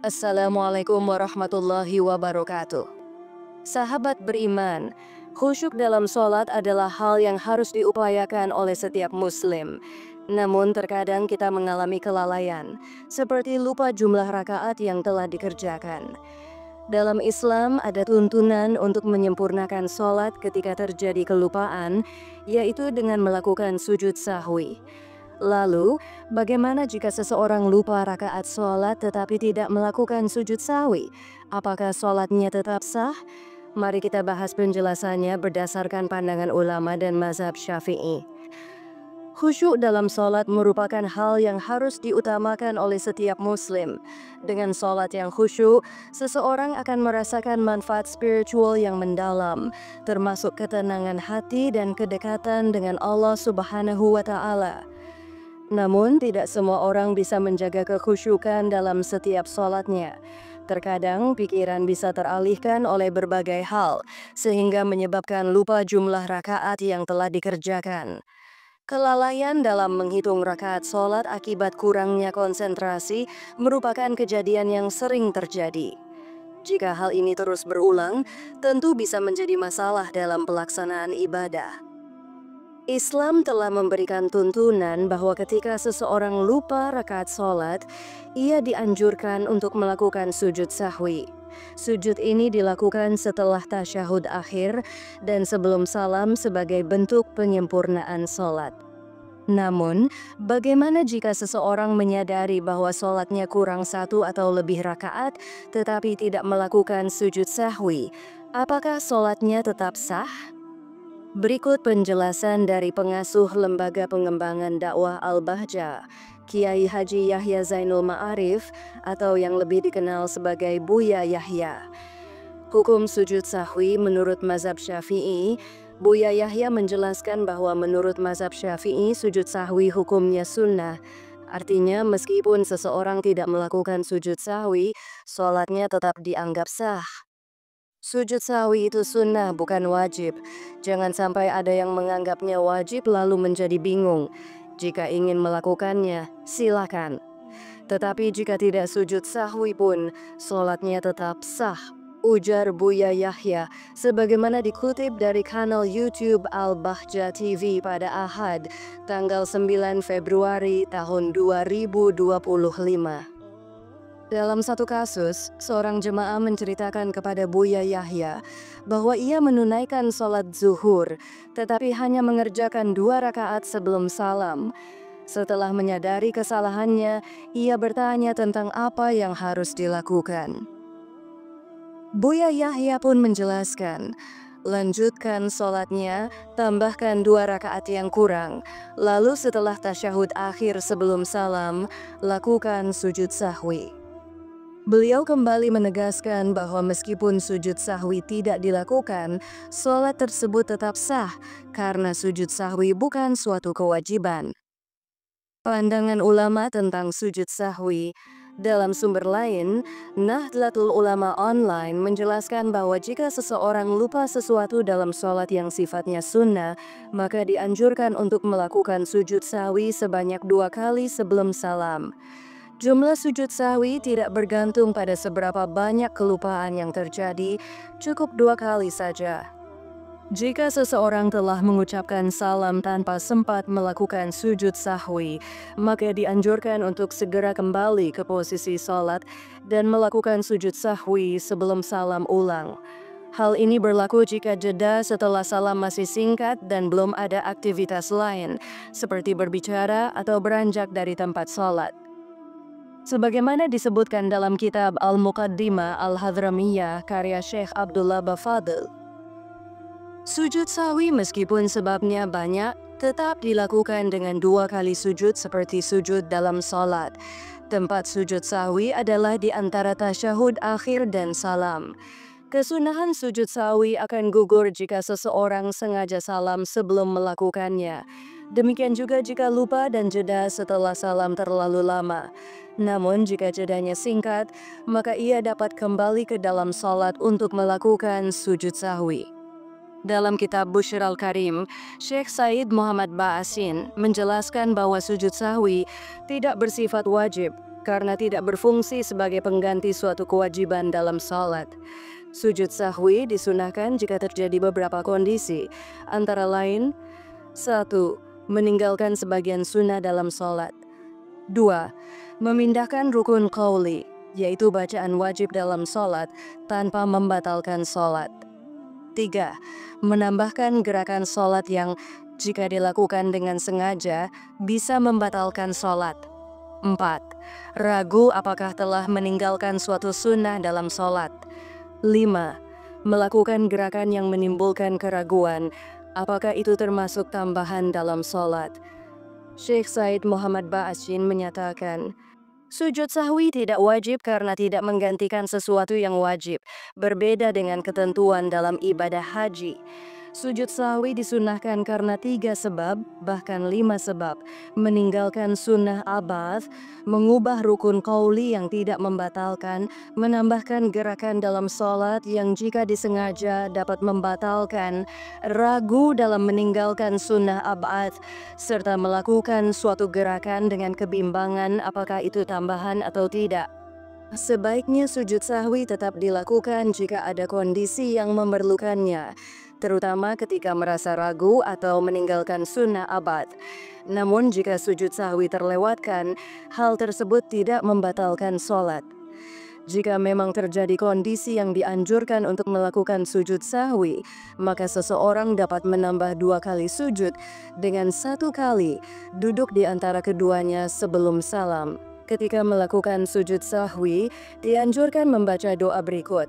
Assalamualaikum warahmatullahi wabarakatuh. Sahabat beriman, khusyuk dalam sholat adalah hal yang harus diupayakan oleh setiap muslim. Namun terkadang kita mengalami kelalaian, seperti lupa jumlah rakaat yang telah dikerjakan. Dalam Islam ada tuntunan untuk menyempurnakan sholat ketika terjadi kelupaan, yaitu dengan melakukan sujud sahwi. Lalu, bagaimana jika seseorang lupa rakaat sholat tetapi tidak melakukan sujud sahwi? Apakah sholatnya tetap sah? Mari kita bahas penjelasannya berdasarkan pandangan ulama dan mazhab Syafi'i. Khusyuk dalam sholat merupakan hal yang harus diutamakan oleh setiap muslim. Dengan sholat yang khusyuk, seseorang akan merasakan manfaat spiritual yang mendalam, termasuk ketenangan hati dan kedekatan dengan Allah Subhanahu wa Ta'ala. Namun, tidak semua orang bisa menjaga kekhusyukan dalam setiap sholatnya. Terkadang, pikiran bisa teralihkan oleh berbagai hal, sehingga menyebabkan lupa jumlah rakaat yang telah dikerjakan. Kelalaian dalam menghitung rakaat sholat akibat kurangnya konsentrasi merupakan kejadian yang sering terjadi. Jika hal ini terus berulang, tentu bisa menjadi masalah dalam pelaksanaan ibadah. Islam telah memberikan tuntunan bahwa ketika seseorang lupa rakaat sholat, ia dianjurkan untuk melakukan sujud sahwi. Sujud ini dilakukan setelah tasyahud akhir dan sebelum salam sebagai bentuk penyempurnaan sholat. Namun, bagaimana jika seseorang menyadari bahwa sholatnya kurang satu atau lebih rakaat, tetapi tidak melakukan sujud sahwi? Apakah sholatnya tetap sah? Berikut penjelasan dari pengasuh Lembaga Pengembangan Dakwah Al-Bahjah, Kiai Haji Yahya Zainul Ma'arif atau yang lebih dikenal sebagai Buya Yahya. Hukum sujud sahwi menurut mazhab Syafi'i, Buya Yahya menjelaskan bahwa menurut mazhab Syafi'i sujud sahwi hukumnya sunnah. Artinya meskipun seseorang tidak melakukan sujud sahwi, sholatnya tetap dianggap sah. Sujud sahwi itu sunnah, bukan wajib. Jangan sampai ada yang menganggapnya wajib lalu menjadi bingung. Jika ingin melakukannya, silakan. Tetapi jika tidak sujud sahwi pun, sholatnya tetap sah. Ujar Buya Yahya, sebagaimana dikutip dari kanal YouTube Al-Bahjah TV pada Ahad, tanggal 9 Februari tahun 2025. Dalam satu kasus, seorang jemaah menceritakan kepada Buya Yahya bahwa ia menunaikan sholat zuhur, tetapi hanya mengerjakan 2 rakaat sebelum salam. Setelah menyadari kesalahannya, ia bertanya tentang apa yang harus dilakukan. Buya Yahya pun menjelaskan, lanjutkan sholatnya, tambahkan 2 rakaat yang kurang, lalu setelah tasyahud akhir sebelum salam, lakukan sujud sahwi. Beliau kembali menegaskan bahwa meskipun sujud sahwi tidak dilakukan, sholat tersebut tetap sah karena sujud sahwi bukan suatu kewajiban. Pandangan ulama tentang sujud sahwi dalam sumber lain, Nahdlatul Ulama Online menjelaskan bahwa jika seseorang lupa sesuatu dalam sholat yang sifatnya sunnah, maka dianjurkan untuk melakukan sujud sahwi sebanyak 2 kali sebelum salam. Jumlah sujud sahwi tidak bergantung pada seberapa banyak kelupaan yang terjadi, cukup 2 kali saja. Jika seseorang telah mengucapkan salam tanpa sempat melakukan sujud sahwi, maka dianjurkan untuk segera kembali ke posisi sholat dan melakukan sujud sahwi sebelum salam ulang. Hal ini berlaku jika jeda setelah salam masih singkat dan belum ada aktivitas lain, seperti berbicara atau beranjak dari tempat sholat. Sebagaimana disebutkan dalam kitab Al-Muqaddimah Al-Hadramiyah karya Syekh Abdullah Bafadil, sujud sahwi meskipun sebabnya banyak, tetap dilakukan dengan 2 kali sujud seperti sujud dalam sholat. Tempat sujud sahwi adalah di antara tasyahud akhir dan salam. Kesunahan sujud sahwi akan gugur jika seseorang sengaja salam sebelum melakukannya. Demikian juga jika lupa dan jeda setelah salam terlalu lama. Namun jika jedanya singkat, maka ia dapat kembali ke dalam sholat untuk melakukan sujud sahwi. Dalam kitab Busyral Karim, Syekh Said Muhammad Ba'asin menjelaskan bahwa sujud sahwi tidak bersifat wajib karena tidak berfungsi sebagai pengganti suatu kewajiban dalam sholat. Sujud sahwi disunahkan jika terjadi beberapa kondisi, antara lain 1. Meninggalkan sebagian sunnah dalam sholat. 2. Memindahkan rukun qauli, yaitu bacaan wajib dalam sholat tanpa membatalkan sholat. 3. Menambahkan gerakan sholat yang jika dilakukan dengan sengaja bisa membatalkan sholat. 4. Ragu apakah telah meninggalkan suatu sunnah dalam sholat. 5. Melakukan gerakan yang menimbulkan keraguan, apakah itu termasuk tambahan dalam sholat. Syekh Said Muhammad Ba'asin menyatakan, sujud sahwi tidak wajib karena tidak menggantikan sesuatu yang wajib, berbeda dengan ketentuan dalam ibadah haji. Sujud sahwi disunahkan karena 3 sebab, bahkan 5 sebab. Meninggalkan sunnah abath, mengubah rukun qauli yang tidak membatalkan, menambahkan gerakan dalam sholat yang jika disengaja dapat membatalkan, ragu dalam meninggalkan sunnah abath, serta melakukan suatu gerakan dengan kebimbangan apakah itu tambahan atau tidak. Sebaiknya sujud sahwi tetap dilakukan jika ada kondisi yang memerlukannya, terutama ketika merasa ragu atau meninggalkan sunnah abad. Namun jika sujud sahwi terlewatkan, hal tersebut tidak membatalkan sholat. Jika memang terjadi kondisi yang dianjurkan untuk melakukan sujud sahwi, maka seseorang dapat menambah 2 kali sujud dengan 1 kali duduk di antara keduanya sebelum salam. Ketika melakukan sujud sahwi, dianjurkan membaca doa berikut.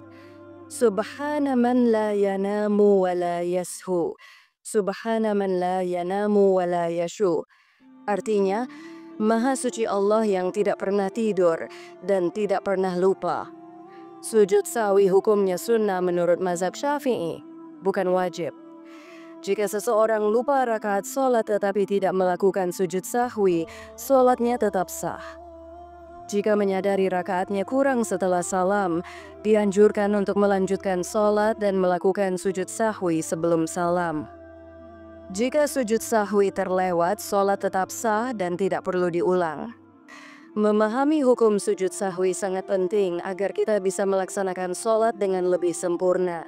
Subhana man la yanamu wa la yashu. Subhana man la yanamu wa la yashu. Artinya, Maha suci Allah yang tidak pernah tidur dan tidak pernah lupa. Sujud sahwi hukumnya sunnah menurut mazhab Syafi'i, bukan wajib. Jika seseorang lupa rakaat sholat tetapi tidak melakukan sujud sahwi, sholatnya tetap sah. Jika menyadari rakaatnya kurang setelah salam, dianjurkan untuk melanjutkan sholat dan melakukan sujud sahwi sebelum salam. Jika sujud sahwi terlewat, sholat tetap sah dan tidak perlu diulang. Memahami hukum sujud sahwi sangat penting agar kita bisa melaksanakan sholat dengan lebih sempurna.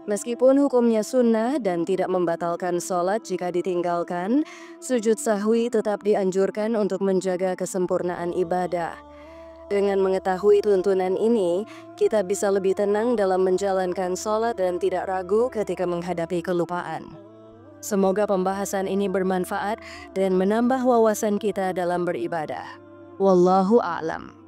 Meskipun hukumnya sunnah dan tidak membatalkan sholat jika ditinggalkan, sujud sahwi tetap dianjurkan untuk menjaga kesempurnaan ibadah. Dengan mengetahui tuntunan ini, kita bisa lebih tenang dalam menjalankan sholat dan tidak ragu ketika menghadapi kelupaan. Semoga pembahasan ini bermanfaat dan menambah wawasan kita dalam beribadah. Wallahu a'lam.